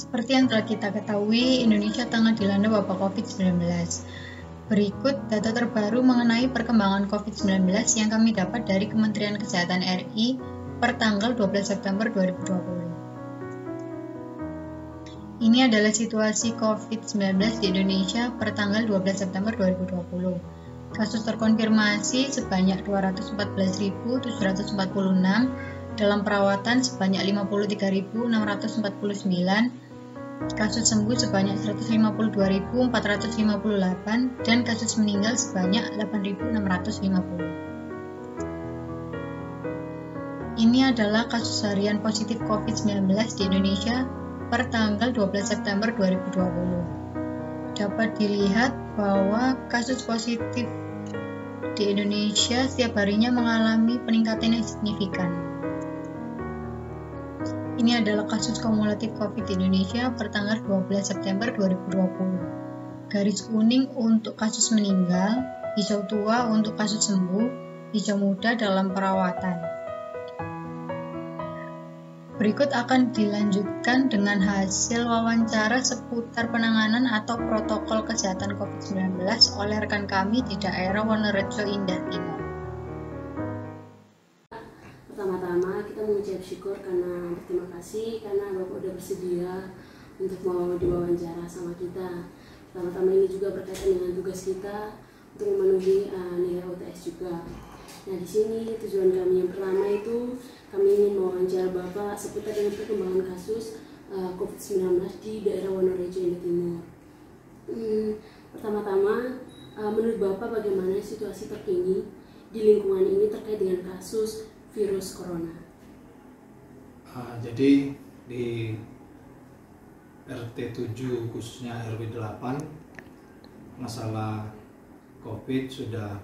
Seperti yang telah kita ketahui, Indonesia tengah dilanda wabah COVID-19. Berikut data terbaru mengenai perkembangan COVID-19 yang kami dapat dari Kementerian Kesehatan RI per tanggal 12 September 2020. Ini adalah situasi COVID-19 di Indonesia per tanggal 12 September 2020. Kasus terkonfirmasi sebanyak 214.746, dalam perawatan sebanyak 53.649, kasus sembuh sebanyak 152.458, dan kasus meninggal sebanyak 8.650. Ini adalah kasus harian positif COVID-19 di Indonesia per tanggal 12 September 2020. Dapat dilihat bahwa kasus positif di Indonesia setiap harinya mengalami peningkatan yang signifikan. Ini adalah kasus kumulatif COVID di Indonesia per tanggal 12 September 2020. Garis kuning untuk kasus meninggal, hijau tua untuk kasus sembuh, hijau muda dalam perawatan. Berikut akan dilanjutkan dengan hasil wawancara seputar penanganan atau protokol kesehatan COVID-19 oleh rekan kami di daerah Wonorejo Indah Timur. Pertama-tama kita mengucap syukur karena berterima kasih karena Bapak sudah bersedia untuk mau diwawancara sama kita. Pertama-tama ini juga berkaitan dengan tugas kita untuk memenuhi nilai UTS juga. Nah, di sini tujuan kami yang pertama itu kami ingin mewawancara Bapak seputar dengan perkembangan kasus COVID-19 di daerah Wonorejo Indah Timur. Pertama-tama, menurut Bapak bagaimana situasi terkini di lingkungan ini terkait dengan kasus virus corona? Jadi di RT 7 khususnya RW 8 masalah COVID sudah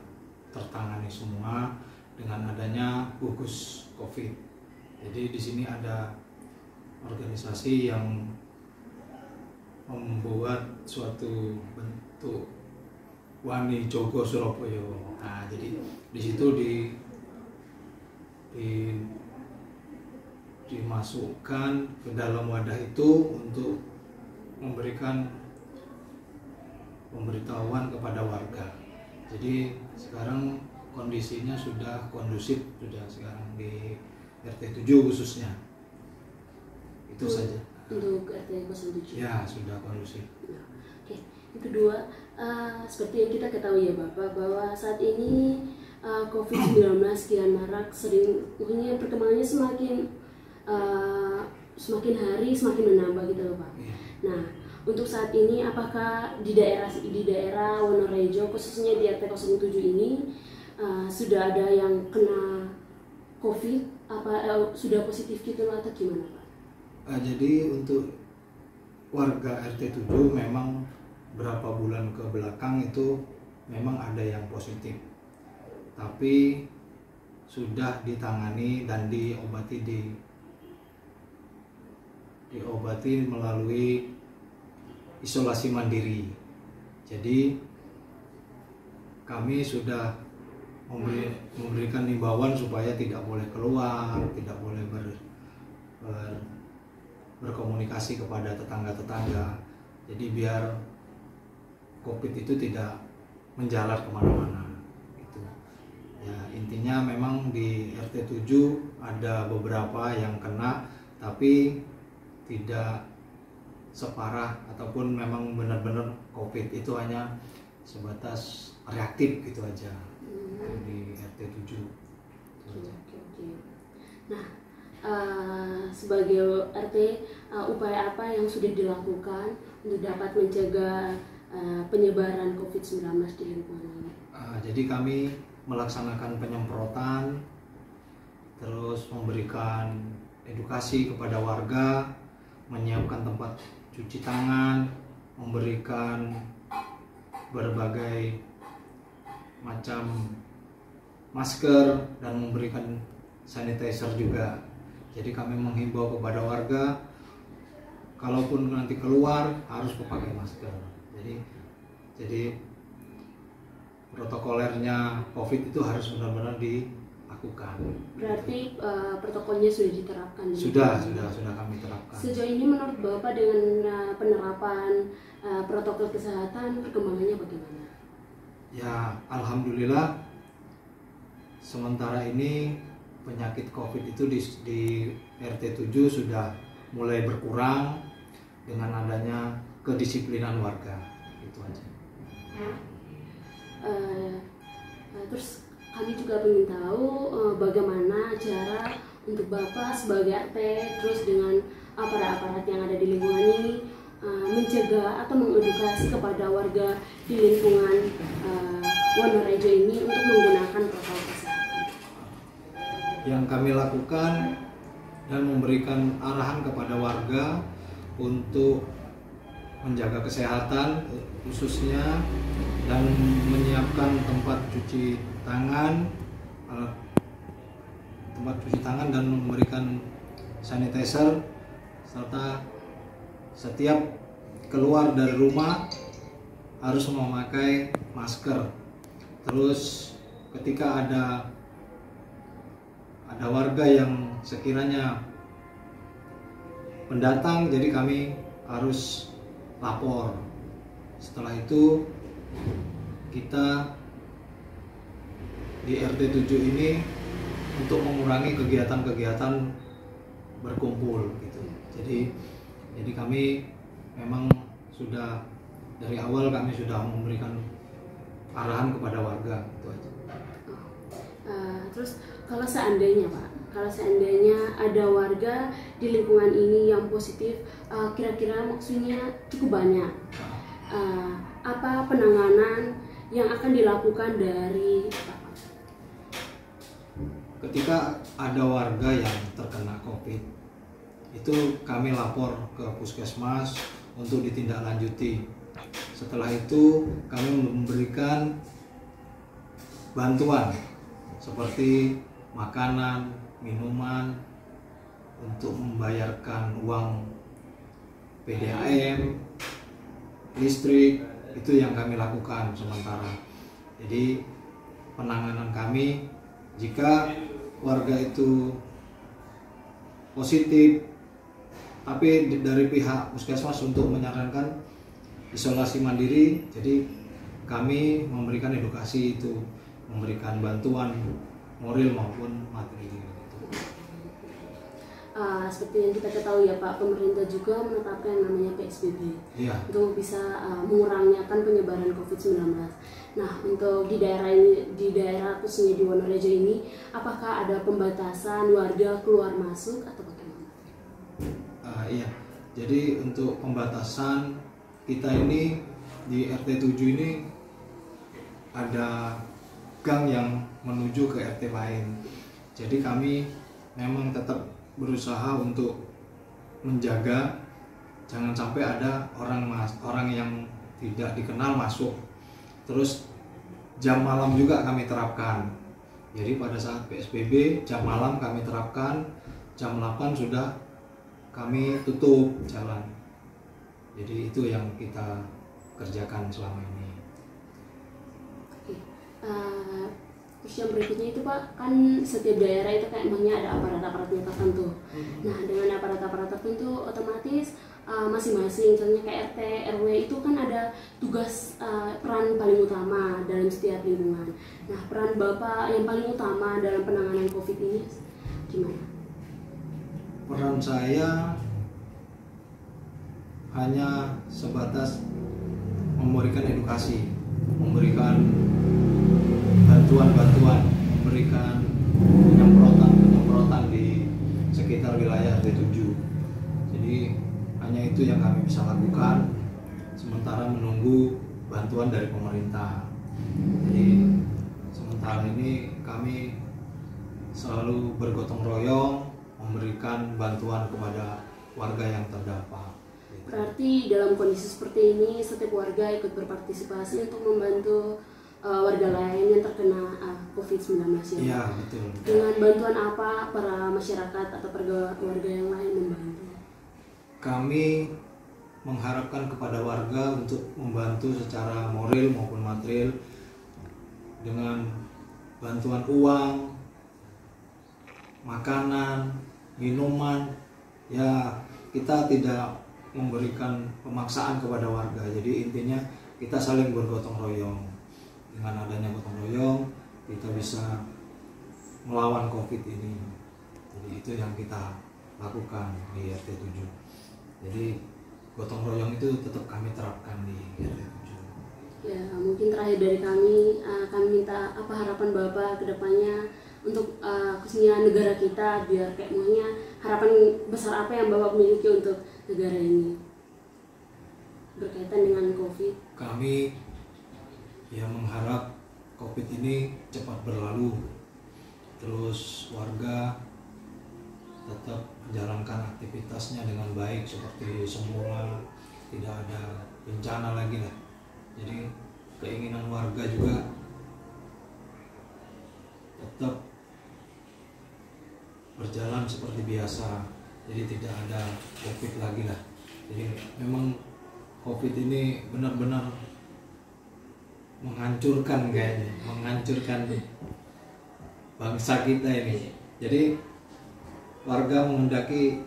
tertangani semua dengan adanya gugus COVID. Jadi di sini ada organisasi yang membuat suatu bentuk Wani Jogo Surabaya. Nah, jadi di situ dimasukkan ke dalam wadah itu untuk memberikan pemberitahuan kepada warga. Jadi sekarang kondisinya sudah kondusif, sudah sekarang di RT 7 khususnya. Itu saja. Untuk RT 07? Ya, sudah kondusif. Oke. Yang kedua, seperti yang kita ketahui ya Bapak, bahwa saat ini COVID-19 kian marak, maksudnya perkembangannya semakin hari semakin menambah gitu loh Pak. Iya. Nah, untuk saat ini apakah di daerah Wonorejo khususnya di RT 07 ini sudah ada yang kena COVID, sudah positif gitu atau gimana Pak? Jadi untuk warga RT 7 memang berapa bulan ke belakang itu memang ada yang positif. Tapi sudah ditangani dan diobati melalui isolasi mandiri. Jadi kami sudah memberikan himbauan supaya tidak boleh keluar, tidak boleh berkomunikasi kepada tetangga-tetangga. Jadi biar COVID itu tidak menjalar kemana-mana. Ya, intinya memang di RT 7 ada beberapa yang kena, tapi tidak separah ataupun memang benar-benar COVID, itu hanya sebatas reaktif gitu aja di RT 7. Oke. Nah, sebagai RT, upaya apa yang sudah dilakukan untuk dapat mencegah penyebaran COVID-19 di lingkungan ini? Jadi kami melaksanakan penyemprotan, terus memberikan edukasi kepada warga, menyiapkan tempat cuci tangan, memberikan berbagai macam masker, dan memberikan sanitizer juga. Jadi kami menghimbau kepada warga, kalaupun nanti keluar harus pakai masker. Jadi protokolernya COVID itu harus benar-benar lakukan. Berarti protokolnya sudah diterapkan? Sudah kami terapkan. Sejauh ini menurut Bapak dengan penerapan protokol kesehatan perkembangannya bagaimana? Ya, alhamdulillah sementara ini penyakit COVID itu di RT 7 sudah mulai berkurang dengan adanya kedisiplinan warga. Itu aja. Terus kami juga ingin tahu bagaimana cara untuk Bapak sebagai RT terus dengan aparat-aparat yang ada di lingkungan ini mencegah atau mengedukasi kepada warga di lingkungan Wonorejo ini untuk menggunakan protokol kesehatan. Yang kami lakukan dan memberikan arahan kepada warga untuk menjaga kesehatan khususnya dan menyiapkan tempat cuci tangan, dan memberikan sanitizer, serta setiap keluar dari rumah harus memakai masker. Terus ketika ada warga yang sekiranya pendatang, jadi kami harus lapor. Setelah itu kita di RT 7 ini untuk mengurangi kegiatan-kegiatan berkumpul gitu. Jadi kami memang sudah dari awal kami sudah memberikan arahan kepada warga itu aja. Terus kalau seandainya ada warga di lingkungan ini yang positif, kira-kira maksudnya cukup banyak, apa penanganan yang akan dilakukan dari Bapak? Ketika ada warga yang terkena COVID, itu kami lapor ke puskesmas untuk ditindaklanjuti. Setelah itu kami memberikan bantuan seperti makanan, minuman, untuk membayarkan uang PDAM, listrik, itu yang kami lakukan sementara. Jadi penanganan kami, jika warga itu positif, tapi dari pihak puskesmas untuk menyarankan isolasi mandiri, jadi kami memberikan edukasi itu, memberikan bantuan moral maupun materi. Seperti yang kita ketahui ya Pak, pemerintah juga menetapkan yang namanya PSBB untuk bisa mengurangi penyebaran COVID-19. Nah, untuk di daerah khususnya di Wonorejo ini, apakah ada pembatasan warga keluar masuk atau bagaimana? Iya, jadi untuk pembatasan kita ini di RT 7 ini ada gang yang menuju ke RT lain. Jadi kami memang tetap berusaha untuk menjaga jangan sampai ada orang yang tidak dikenal masuk. Terus jam malam juga kami terapkan. Jadi pada saat PSBB jam malam kami terapkan, jam 8 sudah kami tutup jalan. Jadi itu yang kita kerjakan selama ini. Terus yang berikutnya itu Pak, kan setiap daerah itu kan emangnya ada aparat-aparatnya tertentu. Nah, dengan aparat-aparat tertentu otomatis masing-masing, contohnya kayak RT, RW itu kan ada tugas peran paling utama dalam setiap lingkungan. Nah, peran Bapak yang paling utama dalam penanganan COVID ini gimana? Peran saya hanya sebatas memberikan edukasi, memberikan bantuan, memberikan penyemprotan di sekitar wilayah RT 7. Jadi hanya itu yang kami bisa lakukan, sementara menunggu bantuan dari pemerintah. Jadi sementara ini kami selalu bergotong royong memberikan bantuan kepada warga yang terdampak. Berarti dalam kondisi seperti ini setiap warga ikut berpartisipasi untuk membantu warga lain yang terkena COVID-19 ya? Iya, betul. Dengan bantuan apa para masyarakat atau warga yang lain membantu? Kami mengharapkan kepada warga untuk membantu secara moral maupun material dengan bantuan uang, makanan, minuman, ya kita tidak memberikan pemaksaan kepada warga. Jadi intinya kita saling bergotong royong. Dengan adanya gotong royong kita bisa melawan COVID ini. Jadi itu yang kita lakukan di RT 7. Jadi gotong royong itu tetap kami terapkan di RT 7. Ya, mungkin terakhir dari kami minta apa harapan Bapak ke depannya untuk khususnya negara kita, biar kayak maunya harapan besar apa yang Bapak miliki untuk negara ini berkaitan dengan COVID? Kami ya mengharap COVID ini cepat berlalu, terus warga tetap menjalankan aktivitasnya dengan baik seperti semula, tidak ada bencana lagi lah. Jadi keinginan warga juga tetap berjalan seperti biasa, jadi tidak ada COVID lagi lah. Jadi memang COVID ini benar-benar menghancurkan kayaknya, menghancurkan bangsa kita ini. Jadi warga menghendaki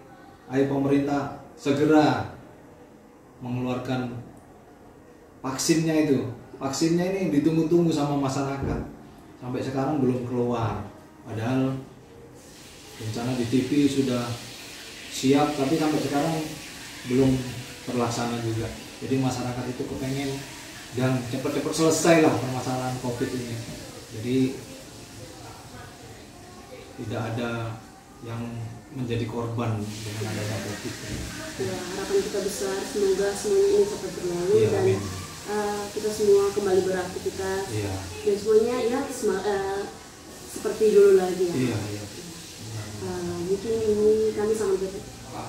ayo pemerintah segera mengeluarkan vaksinnya itu. Vaksinnya ini ditunggu-tunggu sama masyarakat. Sampai sekarang belum keluar. Padahal rencana di TV sudah siap, tapi sampai sekarang belum terlaksana juga. Jadi masyarakat itu kepengen dan cepat-cepat selesai lah permasalahan COVID ini. Jadi tidak ada yang menjadi korban dengan adanya COVID ini. Ya, harapan kita besar, semoga semuanya ini cepat berlalu Ya, dan kita semua kembali beraktivitas. Iya. Dan semuanya ya seperti dulu lagi ya. Iya, iya. Mungkin ini kami sangat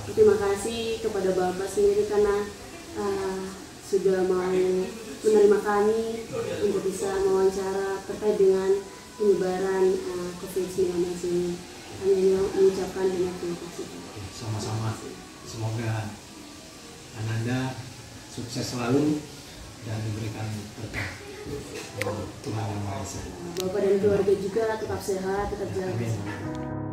berterima kasih kepada Bapak sendiri karena sudah mau menerima kami untuk bisa mewawancara terkait dengan penyebaran COVID-19 ini. Kami ingin mengucapkan banyak terima kasih. Sama-sama. Semoga Ananda sukses selalu dan diberikan berkah Tuhan Yang Maha Esa. Bapak dan keluarga juga tetap sehat, tetap jaga. Amin.